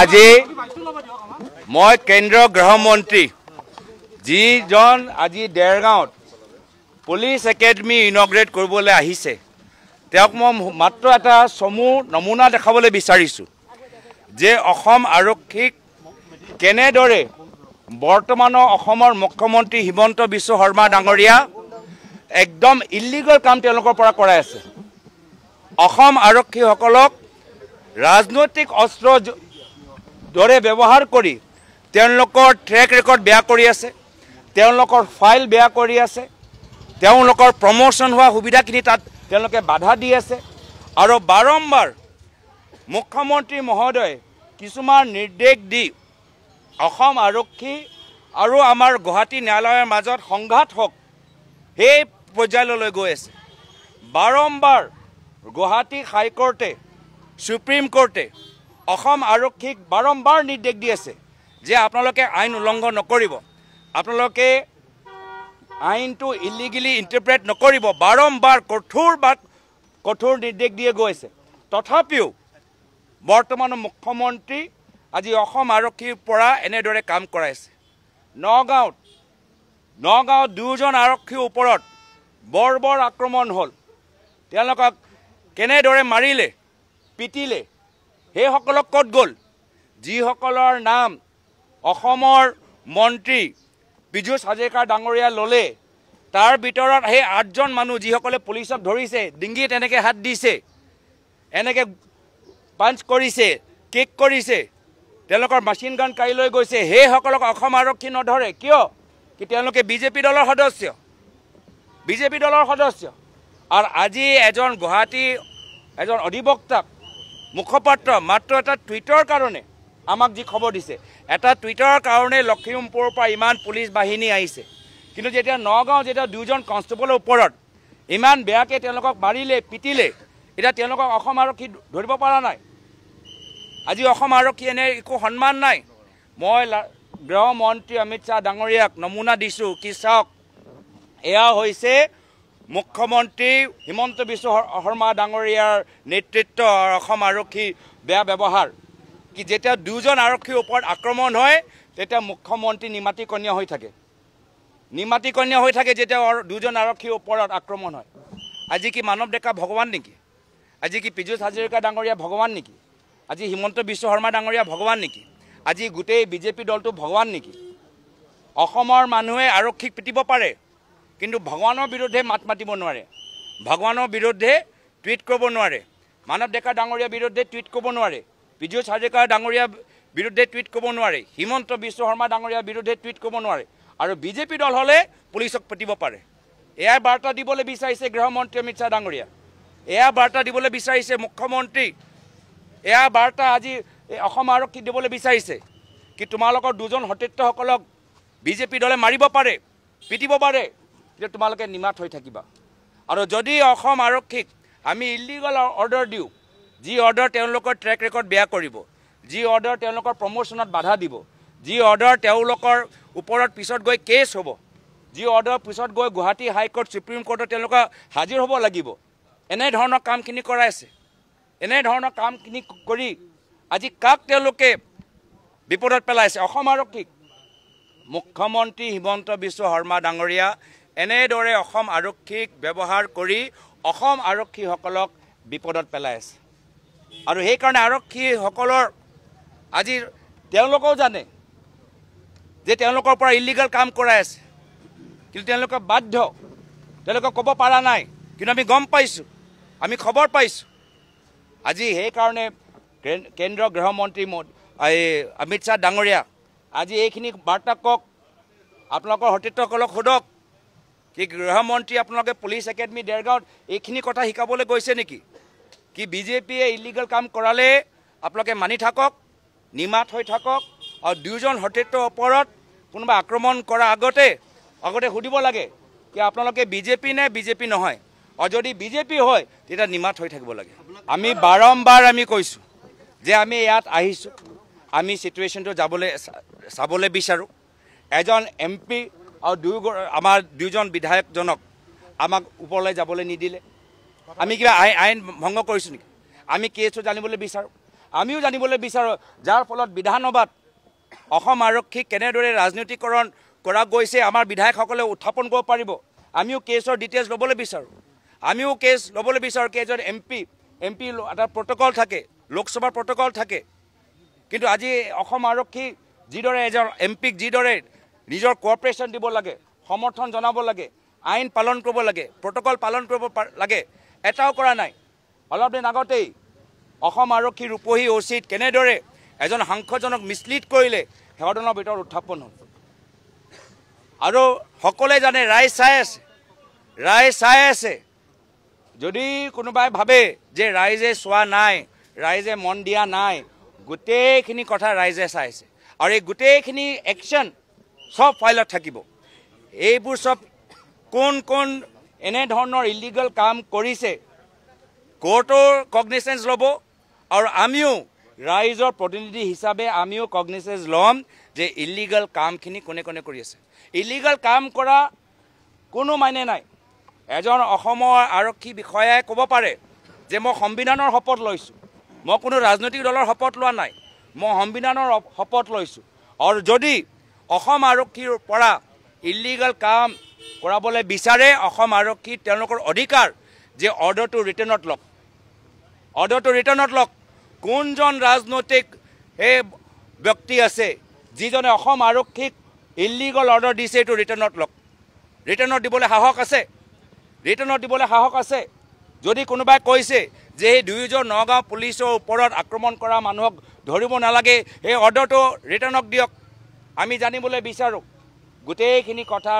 আজি মই কেন্দ্ৰীয় গৃহমন্ত্ৰী যিজন আজি দেৰগাঁৱত পুলিচ একাডেমি ইনগ্ৰেট কৰিবলৈ আহিছে তেওঁক মই মাত্ৰ এটা চমু নমুনা দেখাবলৈ বিচাৰিছোঁ যে অসম আৰক্ষীক কেনেদৰে বৰ্তমানৰ অসমৰ মুখ্যমন্ত্ৰী হিমন্ত বিশ্ব শৰ্মা ডাঙৰীয়া একদম ইলিগেল কাম তেওঁলোকৰ পৰা কৰাই আছে। অসম আৰক্ষীসকলক ৰাজনৈতিক অস্ত্ৰ দৰে ব্যৱহাৰ কৰি তেওঁলোকৰ ট্ৰেক ৰেকৰ্ড বেয়া কৰি আছে, তেওঁলোকৰ ফাইল বেয়া কৰি আছে, তেওঁলোকৰ প্ৰমোশ্যন হোৱা সুবিধাখিনি তাত তেওঁলোকে বাধা দি আছে আৰু বাৰম্বাৰ মুখ্যমন্ত্ৰী মহোদয় কিছুমান নিৰ্দেশ দি অসম আৰক্ষী আৰু আমাৰ গুৱাহাটী ন্যায়ালয়ৰ মাজত সংঘাত হওক সেই পৰ্যায়লৈ গৈ আছে। বাৰম্বাৰ গুৱাহাটী হাইকোৰ্টে সুপ্ৰিম কোৰ্টে অসম আৰক্ষীক বাৰম্বাৰ নিৰ্দেশ দি আছে যে আপোনালোকে আইন উলংঘন নকৰিব, আপোনালোকে আইনটো ইলিগেলি ইণ্টাৰপ্ৰেট নকৰিব, বাৰম্বাৰ কঠোৰ নিৰ্দেশ দিয়ে গৈ আছে। তথাপিও বৰ্তমানৰ মুখ্যমন্ত্ৰী আজি অসম আৰক্ষীৰ পৰা এনেদৰে কাম কৰাইছে। নগাঁৱত দুজন আৰক্ষীৰ ওপৰত বৰ আক্ৰমণ হ'ল, তেওঁলোকক কেনেদৰে মাৰিলে পিটিলে সেইসকলক ক'ত গ'ল? যিসকলৰ নাম অসমৰ মন্ত্ৰী পীযুষ হাজৰিকা ডাঙৰীয়া ল'লে তাৰ ভিতৰত সেই 8জন মানুহ যিসকলে পুলিচক ধৰিছে, ডিঙিত এনেকৈ হাত দিছে, এনেকৈ পাঞ্চ কৰিছে, কিক কৰিছে, তেওঁলোকৰ মেচিন গান কাঢ়ি লৈ গৈছে, সেইসকলক অসম আৰক্ষী নধৰে কিয়? কি তেওঁলোকে বিজেপি দলৰ সদস্য। আৰু আজি এজন অধিবক্তাক মুখপাত্ৰ মাত্ৰ এটা টুইটৰ কাৰণে আমাক যি খবৰ দিছে, এটা টুইটৰ কাৰণে লখিমপুৰৰ পৰা ইমান পুলিচ বাহিনী আহিছে, কিন্তু যেতিয়া নগাঁও যেতিয়া 2জন কনষ্টেবলৰ ওপৰত ইমান বেয়াকৈ তেওঁলোকক মাৰিলে পিটিলে, এতিয়া তেওঁলোকক অসম আৰক্ষী ধৰিব পৰা নাই। আজি অসম আৰক্ষী এনে একো সন্মান নাই। মই গৃহমন্ত্ৰী অমিত শ্বাহ ডাঙৰীয়াক নমুনা দিছোঁ কি চাওক, এয়া হৈছে মুখ্যমন্ত্ৰী হিমন্ত বিশ্ব শৰ্মা ডাঙৰীয়াৰ নেতৃত্ব অসম আৰক্ষীৰ বেয়া ব্যৱহাৰ। কি যেতিয়া 2জন আৰক্ষীৰ ওপৰত আক্ৰমণ হয় তেতিয়া মুখ্যমন্ত্ৰী নিমাতিকন্যা হৈ থাকে যেতিয়া 2জন আৰক্ষীৰ ওপৰত আক্ৰমণ হয়। আজি কি মানৱ ডেকা ভগৱান নেকি? আজি কি পীযুষ হাজৰিকা ডাঙৰীয়া ভগৱান নেকি? আজি হিমন্ত বিশ্ব শৰ্মা ডাঙৰীয়া ভগৱান নেকি? আজি গোটেই বিজেপি দলটো ভগৱান নেকি? অসমৰ মানুহে আৰক্ষীক পিটিব পাৰে কিন্তু ভগৱানৰ বিৰুদ্ধে মাত মাতিব নোৱাৰে, ভগৱানৰ বিৰুদ্ধে টুইট কৰিব নোৱাৰে, মানৱ ডেকা ডাঙৰীয়াৰ বিৰুদ্ধে টুইট কৰিব নোৱাৰে, পীযুষ হাজৰিকা ডাঙৰীয়াৰ বিৰুদ্ধে টুইট কৰিব নোৱাৰে, হিমন্ত বিশ্ব শৰ্মা ডাঙৰীয়াৰ বিৰুদ্ধে টুইট কৰিব নোৱাৰে, আৰু বিজেপি দল হ'লে পুলিচক পিটিব পাৰে। এয়াই বাৰ্তা দিবলৈ বিচাৰিছে গৃহমন্ত্ৰী অমিত শ্বাহ ডাঙৰীয়া, এয়া বাৰ্তা দিবলৈ বিচাৰিছে মুখ্যমন্ত্ৰী, এয়া বাৰ্তা আজি অসম আৰক্ষীক দিবলৈ বিচাৰিছে কি তোমালোকৰ 2জন সতীৰ্থসকলক বিজেপি দলে মাৰিব পাৰে, পিটিব পাৰে, যে তোমালোকে নিমাত হৈ থাকিবা। আৰু যদি অসম আৰক্ষীক আমি ইলিগেল অৰ্ডাৰ দিওঁ, যি অৰ্ডাৰ তেওঁলোকৰ ট্ৰেক ৰেকৰ্ড বেয়া কৰিব, যি অৰ্ডাৰ তেওঁলোকৰ প্ৰমোশ্যনত বাধা দিব, যি অৰ্ডাৰ তেওঁলোকৰ ওপৰত পিছত গৈ কেছ হ'ব, যি অৰ্ডাৰ পিছত গৈ গুৱাহাটী হাইকোৰ্ট সুপ্ৰিম কোৰ্টত তেওঁলোকে হাজিৰ হ'ব লাগিব, এনেধৰণৰ কামখিনি কৰাইছে। এনেধৰণৰ কামখিনি কৰি আজি কাক তেওঁলোকে বিপদত পেলাইছে? অসম আৰক্ষীক। মুখ্যমন্ত্ৰী হিমন্ত বিশ্ব শৰ্মা ডাঙৰীয়া এনেদৰে অসম আৰক্ষীক ব্যৱহাৰ কৰি অসম আৰক্ষীসকলক বিপদত পেলাই আছে। আৰু সেইকাৰণে আৰক্ষীসকলৰ আজি তেওঁলোকেও জানে যে তেওঁলোকৰ পৰা ইলিগেল কাম কৰাই আছে, কিন্তু তেওঁলোকে বাধ্য, তেওঁলোকে ক'ব পৰা নাই, কিন্তু আমি গম পাইছোঁ, আমি খবৰ পাইছোঁ। আজি সেইকাৰণে কেন্দ্ৰীয় গৃহমন্ত্ৰী অমিত শ্বাহ ডাঙৰীয়া আজি এইখিনি বাৰ্তা কওক, আপোনালোকৰ সতীৰ্থসকলক সোধক কি গৃহমন্ত্ৰী আপোনালোকে পুলিচ একাডেমি দেৰগাঁৱত এইখিনি কথা শিকাবলৈ গৈছে নেকি? কি বিজেপিয়ে ইলিগেল কাম কৰালে আপোনালোকে মানি থাকক, নিমাত হৈ থাকক, আৰু 2জন সতীৰ্থৰ ওপৰত কোনোবা আক্ৰমণ কৰাৰ আগতে সুধিব লাগে কি আপোনালোকে বিজেপি নে বিজেপি নহয়, আৰু যদি বিজেপি হয় তেতিয়া নিমাত হৈ থাকিব লাগে। আমি বাৰম্বাৰ কৈছোঁ যে আমি ইয়াত আহিছোঁ, আমি চিটুৱেশ্যনটো চাবলৈ বিচাৰোঁ। এজন MP আৰু আমাৰ 2জন বিধায়কজনক আমাক ওপৰলৈ যাবলৈ নিদিলে। আমি কিবা আইন ভংগ কৰিছোঁ নেকি? আমি কেছটো জানিবলৈ বিচাৰোঁ। আমিও জানিবলৈ বিচাৰোঁ, যাৰ ফলত বিধানসভাত অসম আৰক্ষীক কেনেদৰে ৰাজনীতিকৰণ কৰা গৈছে আমাৰ বিধায়কসকলে উত্থাপন কৰিব পাৰিব। আমিও কেছৰ ডিটেইলছ ল'বলৈ বিচাৰোঁ। আমিও কেছ ল'বলৈ বিচাৰোঁ। কেইজন এমপি এটা প্ৰট'কল থাকে, লোকসভাৰ প্ৰট'কল থাকে, কিন্তু আজি অসম আৰক্ষী যিদৰে এজন এমপিক যিদৰে নিজৰ কোঅপাৰেশ্যন দিব লাগে, সমৰ্থন জনাব লাগে, আইন পালন কৰিব লাগে, প্ৰট'কল পালন কৰিব লাগে, এটাও কৰা নাই। অলপ দিন আগতেই অসম আৰক্ষীৰ ৰূপহী অচিত কেনেদৰে এজন সাংসদজনক মিছলিড কৰিলে সেৱাদনৰ ভিতৰত উত্থাপন হ'ল। আৰু সকলোৱে জানে, ৰাইজ চাই আছে। যদি কোনোবাই ভাবে যে ৰাইজে চোৱা নাই, ৰাইজে মন দিয়া নাই, গোটেইখিনি কথা ৰাইজে চাই আছে। আৰু এই গোটেইখিনি একশ্যন সব ফাইলত থাকিব। এইবোৰ সব কোন এনেধৰণৰ ইলিগেল কাম কৰিছে কোৰ্টৰ কগনিচেঞ্চ ল'ব। আৰু আমিও ৰাইজৰ প্ৰতিনিধি হিচাপে আমিও কগনিচেঞ্চ ল'ম যে ইলিগেল কামখিনি কোনে কৰি আছে। ইলিগেল কাম কৰা কোনো মানে নাই। এজন অসমৰ আৰক্ষী বিষয়াই ক'ব পাৰে যে মই সংবিধানৰ শপত লৈছোঁ, মই কোনো ৰাজনৈতিক দলৰ শপত লোৱা নাই, মই সংবিধানৰ শপত লৈছোঁ। আৰু যদি অসম আৰক্ষীৰ পৰা ইলিগেল কাম কৰাবলৈ বিচাৰে, অসম আৰক্ষী তেওঁলোকৰ অধিকাৰ যে অৰ্ডাৰটো ৰিটাৰ্ণত লওক। কোনজন ৰাজনৈতিক ব্যক্তি আছে যিজনে অসম আৰক্ষীক ইলিগেল অৰ্ডাৰ দিছে, এইটো ৰিটাৰ্ণত লওক। ৰিটাৰ্ণত দিবলৈ সাহস আছে। যদি কোনোবাই কৈছে যে এই দুয়োজন নগাঁও পুলিচৰ ওপৰত আক্ৰমণ কৰা মানুহক ধৰিব নালাগে, সেই অৰ্ডাৰটো ৰিটাৰ্ণক দিয়ক। আমি জানিবলৈ বিচাৰোঁ গোটেইখিনি কথা